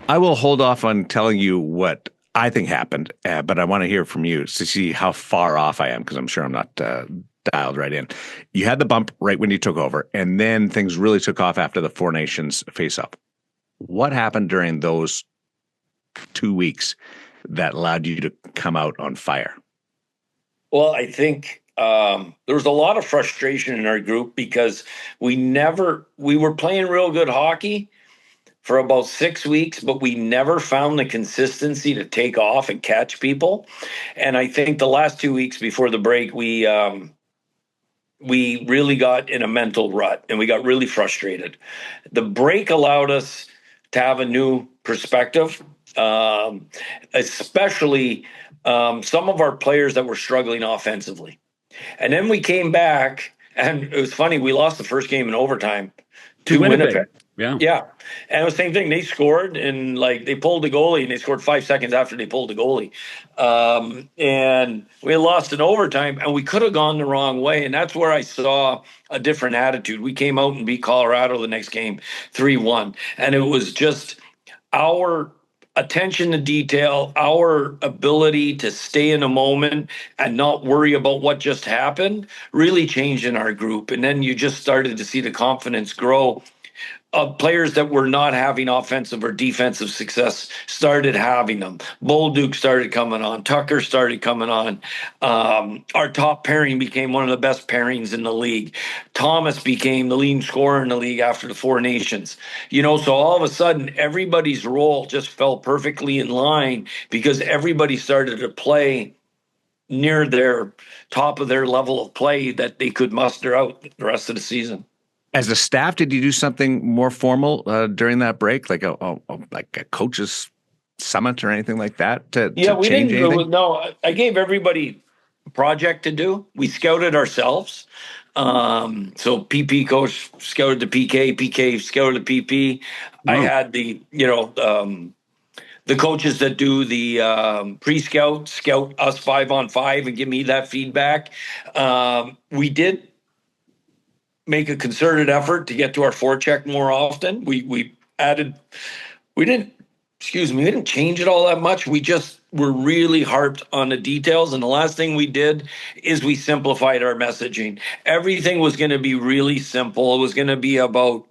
I will hold off on telling you what I think happened, but I want to hear from you to see how far off I am because I'm sure I'm not dialed right in. You had the bump right when you took over, and then things really took off after the Four Nations face-up. What happened during those 2 weeks that allowed you to come out on fire? Well, I think there was a lot of frustration in our group because we were playing real good hockey for about 6 weeks, but we never found the consistency to take off and catch people. And I think the last 2 weeks before the break, we really got in a mental rut and we got really frustrated. The break allowed us to have a new perspective, especially some of our players that were struggling offensively. And then we came back, and it was funny. We lost the first game in overtime To to Winnipeg. Winnipeg. Yeah. Yeah. And it was the same thing. They scored and like they pulled the goalie and they scored 5 seconds after they pulled the goalie. And we lost in overtime and we could have gone the wrong way. And that's where I saw a different attitude. We came out and beat Colorado the next game 3-1. And it was just our attention to detail, our ability to stay in a moment and not worry about what just happened really changed in our group. And then you just started to see the confidence grow of players that were not having offensive or defensive success started having them. Bolduc started coming on. Tucker started coming on. Our top pairing became one of the best pairings in the league. Thomas became the leading scorer in the league after the Four Nations. So all of a sudden, everybody's role just fell perfectly in line because everybody started to play near their top of their level of play that they could muster out the rest of the season. As a staff, did you do something more formal during that break, like a coach's summit or anything like that Yeah, to we change didn't. anything? No, I gave everybody a project to do. We scouted ourselves. So PP coach scouted the PK scouted the PP. I Wow. had the coaches that do the pre-scout scout us 5-on-5 and give me that feedback. We did make a concerted effort to get to our forecheck more often. We added. We didn't. Excuse me. We didn't change it all that much. We just were really harped on the details. And the last thing we did is we simplified our messaging. Everything was going to be really simple. It was going to be about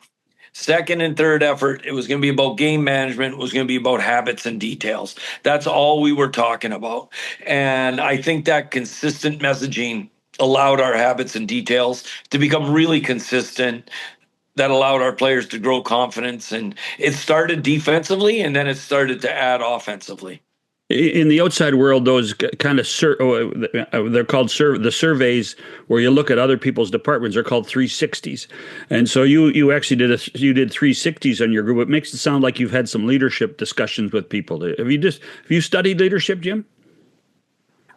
second and third effort. It was going to be about game management. It was going to be about habits and details. That's all we were talking about. And I think that consistent messaging allowed our habits and details to become really consistent. That allowed our players to grow confidence. And it started defensively and then it started to add offensively. In the outside world, those kind of they're called the surveys where you look at other people's departments are called 360s, and so you actually did 360s on your group. It makes it sound like you've had some leadership discussions with people. Have you studied leadership, Jim?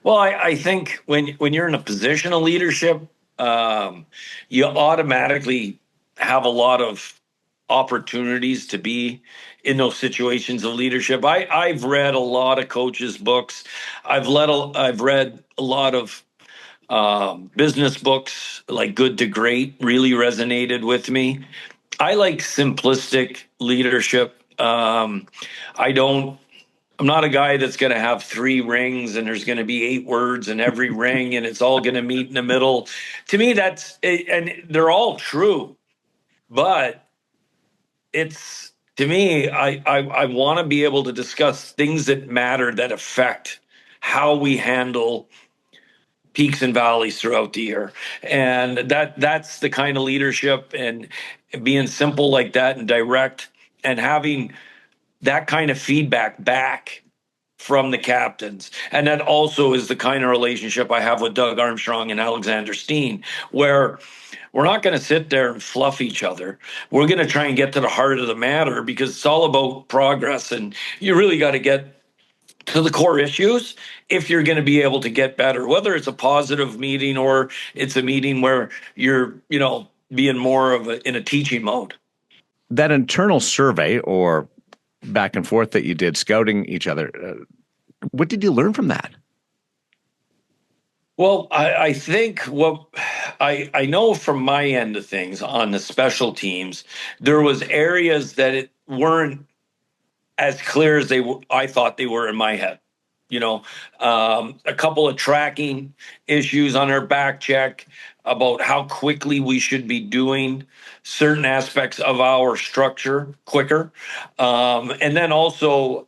Well, I think when you're in a position of leadership, you automatically have a lot of opportunities to be in those situations of leadership. I've read a lot of coaches' books. I've read a lot of business books like Good to Great really resonated with me. I like simplistic leadership. I don't I'm not a guy that's going to have three rings and there's going to be 8 words in every ring and it's all going to meet in the middle. To me, and they're all true, but to me, I want to be able to discuss things that matter that affect how we handle peaks and valleys throughout the year. And that's the kind of leadership and being simple like that and direct and having that kind of feedback back from the captains. And that also is the kind of relationship I have with Doug Armstrong and Alexander Steen, where we're not going to sit there and fluff each other. We're going to try and get to the heart of the matter because it's all about progress. And you really got to get to the core issues if you're going to be able to get better, whether it's a positive meeting or it's a meeting where you're, being more in a teaching mode. That internal survey or back and forth that you did scouting each other, what did you learn from that? Well, I think what I know from my end of things on the special teams, there was areas that it weren't as clear as I thought they were in my head. You know, a couple of tracking issues on our back check about how quickly we should be doing certain aspects of our structure quicker. And then also,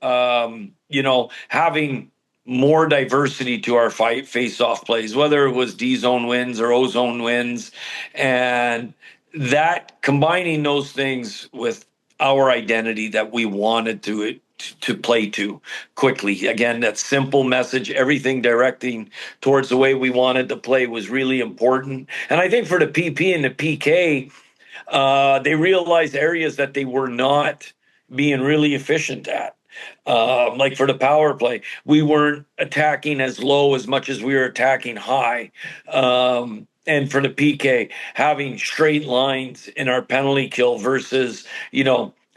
having more diversity to our face-off plays, whether it was D-zone wins or O-zone wins. And that combining those things with our identity that we wanted to play to quickly. Again, that simple message, everything directing towards the way we wanted to play was really important. And I think for the PP and the PK, they realized areas that they were not being really efficient at. Like for the power play, we weren't attacking as low as much as we were attacking high. And for the PK, having straight lines in our penalty kill versus,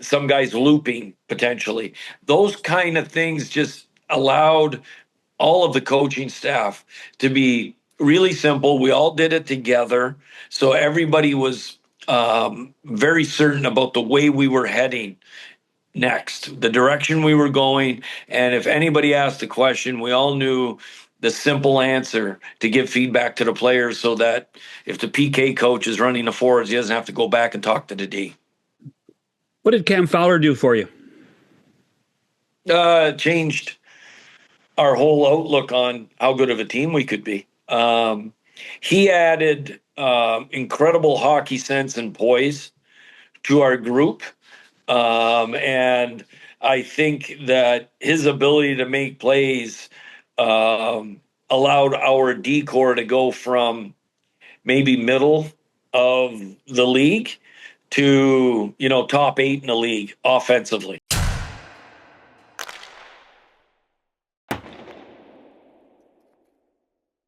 some guys looping potentially. Those kind of things just allowed all of the coaching staff to be really simple. We all did it together. So everybody was very certain about the way we were heading next, the direction we were going. And if anybody asked a question, we all knew the simple answer to give feedback to the players so that if the PK coach is running the forwards, he doesn't have to go back and talk to the D. What did Cam Fowler do for you? Changed our whole outlook on how good of a team we could be. He added incredible hockey sense and poise to our group. And I think that his ability to make plays allowed our D-core to go from maybe middle of the league to, top 8 in the league offensively.